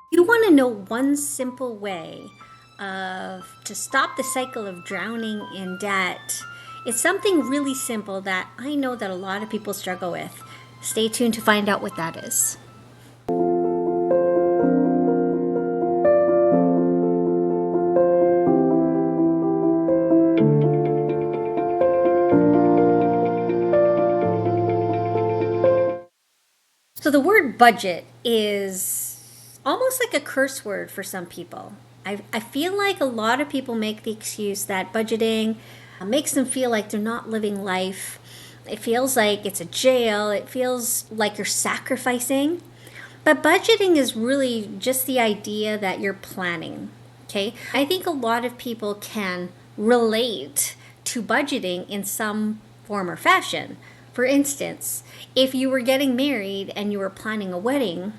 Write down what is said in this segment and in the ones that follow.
You want to know one simple way to stop the cycle of drowning in debt. It's something really simple that I know that a lot of people struggle with. Stay tuned to find out what that is. So the word budget is almost like a curse word for some people. I feel like a lot of people make the excuse that budgeting makes them feel like they're not living life. It feels like it's a jail. It feels like you're sacrificing. But budgeting is really just the idea that you're planning. Okay. I think a lot of people can relate to budgeting in some form or fashion. For instance, if you were getting married and you were planning a wedding,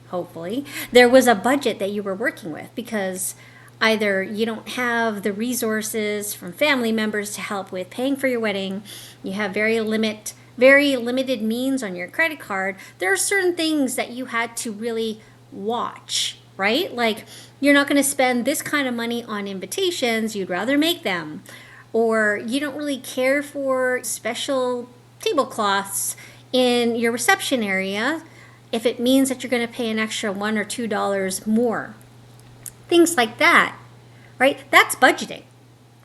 hopefully, there was a budget that you were working with because either you don't have the resources from family members to help with paying for your wedding, you have very limited means on your credit card. There are certain things that you had to really watch, right? Like you're not going to spend this kind of money on invitations, you'd rather make them. Or you don't really care for special tablecloths in your reception area if it means that you're going to pay an extra $1 or $2 more. Things like that, right? That's budgeting.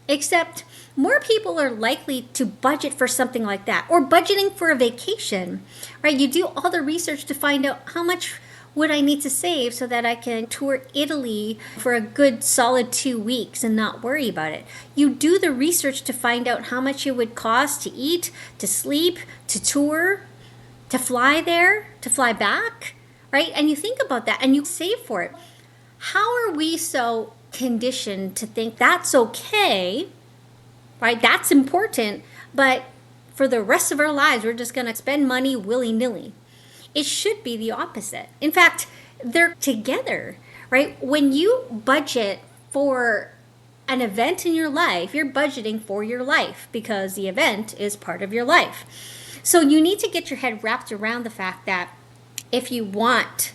Except more people are likely to budget for something like that or budgeting for a vacation, right? You do all the research to find out how much would I need to save so that I can tour Italy for a good solid 2 weeks and not worry about it. You do the research to find out how much it would cost to eat, to sleep, to tour, to fly there, to fly back, right? And you think about that and you save for it. How are we so conditioned to think that's okay, right? That's important, but for the rest of our lives, we're just going to spend money willy nilly. It should be the opposite. In fact, they're together, right? When you budget for an event in your life, you're budgeting for your life because the event is part of your life. So you need to get your head wrapped around the fact that if you want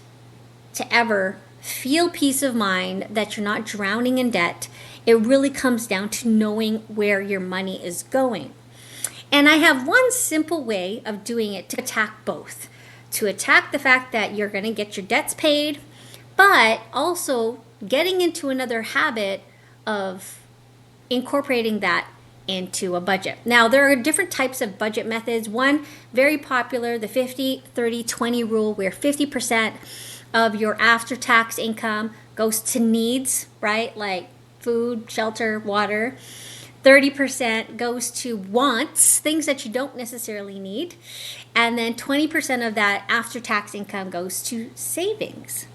to ever feel peace of mind that you're not drowning in debt, it really comes down to knowing where your money is going. And I have one simple way of doing it to attack both. To attack the fact that you're going to get your debts paid, but also getting into another habit of incorporating that into a budget. Now, there are different types of budget methods. One very popular, the 50-30-20 rule, where 50% of your after tax income goes to needs, right? Like food, shelter, water. 30% goes to wants, things that you don't necessarily need. And then 20% of that after tax income goes to savings.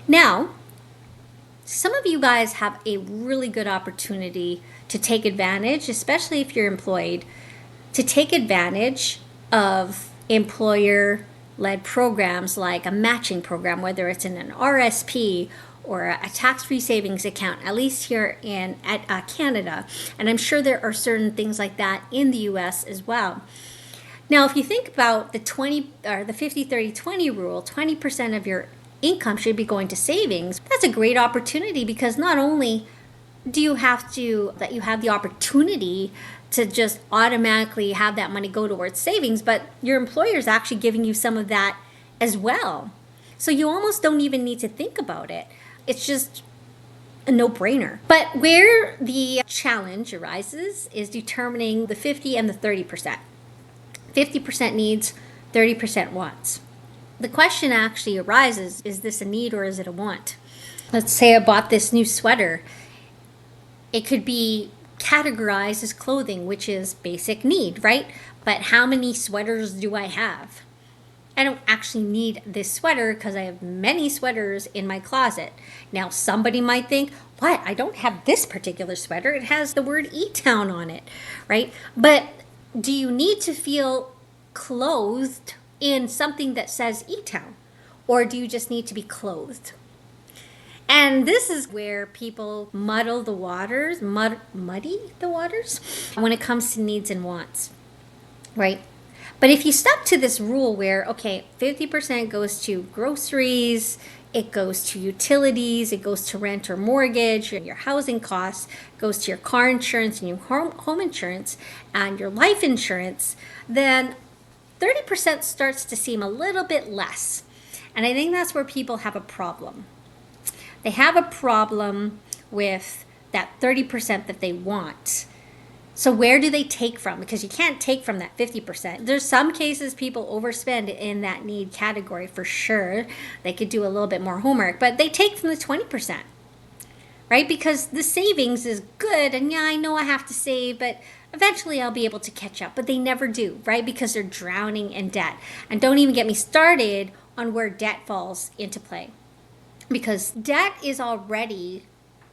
Now, some of you guys have a really good opportunity to take advantage, especially if you're employed, to take advantage of employer led programs like a matching program, whether it's in an RSP or a tax-free savings account, at least here in Canada. And I'm sure there are certain things like that in the US as well. Now, if you think about the 50-30-20 rule, 20% of your income should be going to savings. That's a great opportunity because not only do you have the opportunity to just automatically have that money go towards savings, but your employer is actually giving you some of that as well. So you almost don't even need to think about it. It's just a no-brainer. But where the challenge arises is determining the 50 and the 30%. 50% needs, 30% wants. The question actually arises, is this a need or is it a want? Let's say I bought this new sweater. It could be categorized as clothing, which is basic need, right? But how many sweaters do I have? I don't actually need this sweater because I have many sweaters in my closet. Now, somebody might think, what? I don't have this particular sweater. It has the word E-Town on it, right? But do you need to feel clothed in something that says E-Town? Or do you just need to be clothed? And this is where people muddy the waters when it comes to needs and wants, right? But if you stuck to this rule where, okay, 50% goes to groceries, it goes to utilities, it goes to rent or mortgage, your housing costs, goes to your car insurance and your home insurance and your life insurance, then 30% starts to seem a little bit less. And I think that's where people have a problem. They have a problem with that 30% that they want. So where do they take from? Because you can't take from that 50%. There's some cases people overspend in that need category for sure. They could do a little bit more homework, but they take from the 20%, right? Because the savings is good, and yeah, I know I have to save, but eventually I'll be able to catch up. But they never do, right? Because they're drowning in debt. And don't even get me started on where debt falls into play. Because debt is already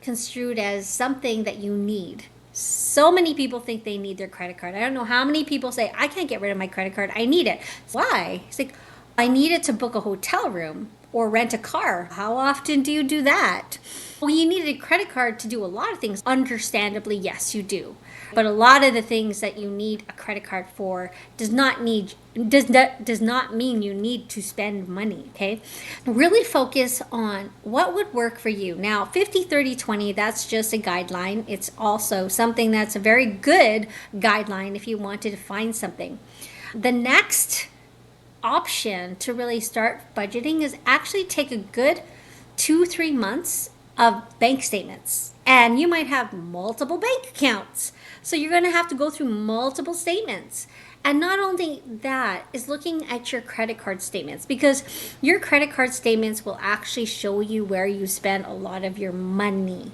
construed as something that you need. So many people think they need their credit card. I don't know how many people say, I can't get rid of my credit card. I need it. Why? It's like, I need it to book a hotel room or rent a car. How often do you do that? Well, you need a credit card to do a lot of things. Understandably, yes, you do. But a lot of the things that you need a credit card for does not mean you need to spend money, okay? Really focus on what would work for you. Now, 50, 30, 20, that's just a guideline. It's also something that's a very good guideline if you wanted to find something. The next option to really start budgeting is actually take a good 2-3 months of bank statements. And you might have multiple bank accounts. So you're going to have to go through multiple statements. And not only that, is looking at your credit card statements, because your credit card statements will actually show you where you spend a lot of your money.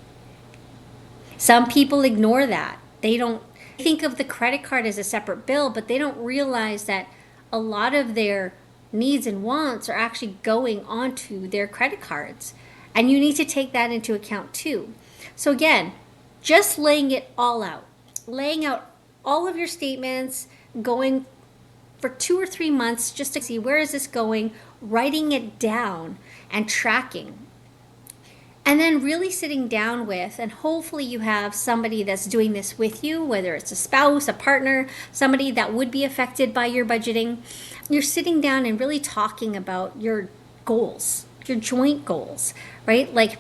Some people ignore that. They don't think of the credit card as a separate bill, but they don't realize that a lot of their needs and wants are actually going onto their credit cards. And you need to take that into account too. So again, just laying it all out, laying out all of your statements, going for 2 or 3 months just to see where is this going, writing it down and tracking. And then really sitting down with, and hopefully you have somebody that's doing this with you, whether it's a spouse, a partner, somebody that would be affected by your budgeting. You're sitting down and really talking about your goals, your joint goals, right? Like,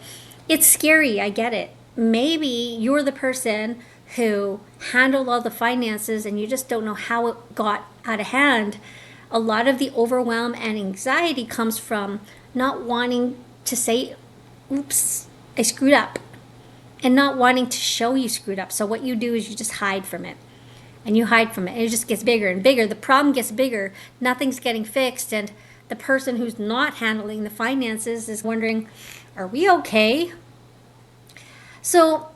it's scary, I get it. Maybe you're the person who handled all the finances and you just don't know how it got out of hand. A lot of the overwhelm and anxiety comes from not wanting to say, oops, I screwed up, and not wanting to show you screwed up. So what you do is you just hide from it, and you hide from it, and it just gets bigger and bigger. The problem gets bigger, nothing's getting fixed, and the person who's not handling the finances is wondering, are we okay? So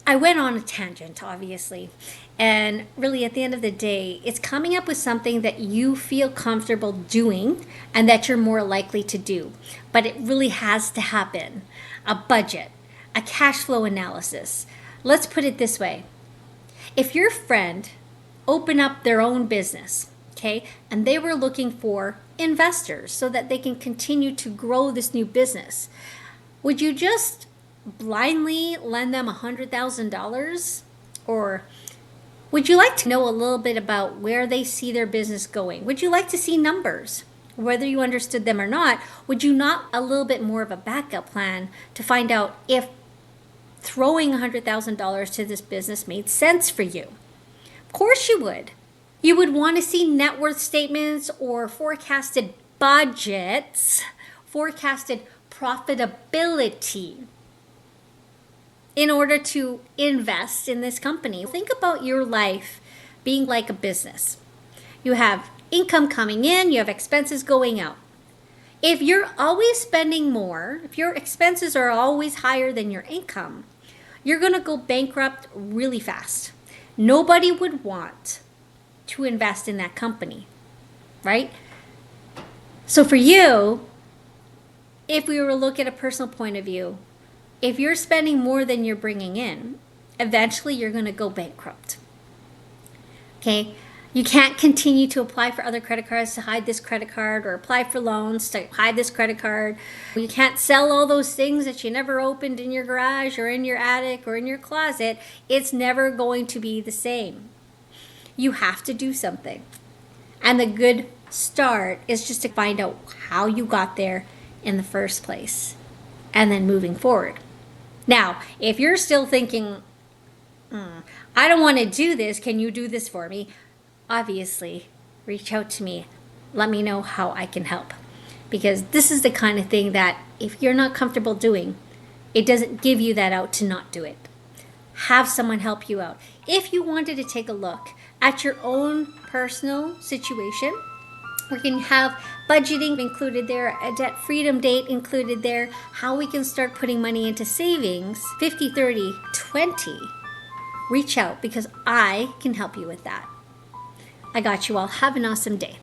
I went on a tangent, obviously, and really at the end of the day, it's coming up with something that you feel comfortable doing and that you're more likely to do. But it really has to happen. A budget, a cash flow analysis. Let's put it this way. If your friend opened up their own business, okay, and they were looking for investors so that they can continue to grow this new business, would you just blindly lend them $100,000? Or would you like to know a little bit about where they see their business going? Would you like to see numbers? Whether you understood them or not, would you not a little bit more of a backup plan to find out if throwing $100,000 to this business made sense for you? Of course you would. You would want to see net worth statements or forecasted budgets, forecasted profitability in order to invest in this company. Think about your life being like a business. You have income coming in, you have expenses going out. If you're always spending more, if your expenses are always higher than your income, you're going to go bankrupt really fast. Nobody would want to invest in that company, right? So for you, if we were to look at a personal point of view, if you're spending more than you're bringing in, eventually you're going to go bankrupt. Okay? You can't continue to apply for other credit cards to hide this credit card, or apply for loans to hide this credit card. You can't sell all those things that you never opened in your garage or in your attic or in your closet. It's never going to be the same. You have to do something. And the good start is just to find out how you got there in the first place and then moving forward. Now, if you're still thinking, I don't want to do this, can you do this for me? Obviously, reach out to me. Let me know how I can help. Because this is the kind of thing that if you're not comfortable doing, it doesn't give you that out to not do it. Have someone help you out. If you wanted to take a look at your own personal situation, we can have budgeting included there, a debt freedom date included there, how we can start putting money into savings, 50, 30, 20. Reach out because I can help you with that. I got you all. Have an awesome day.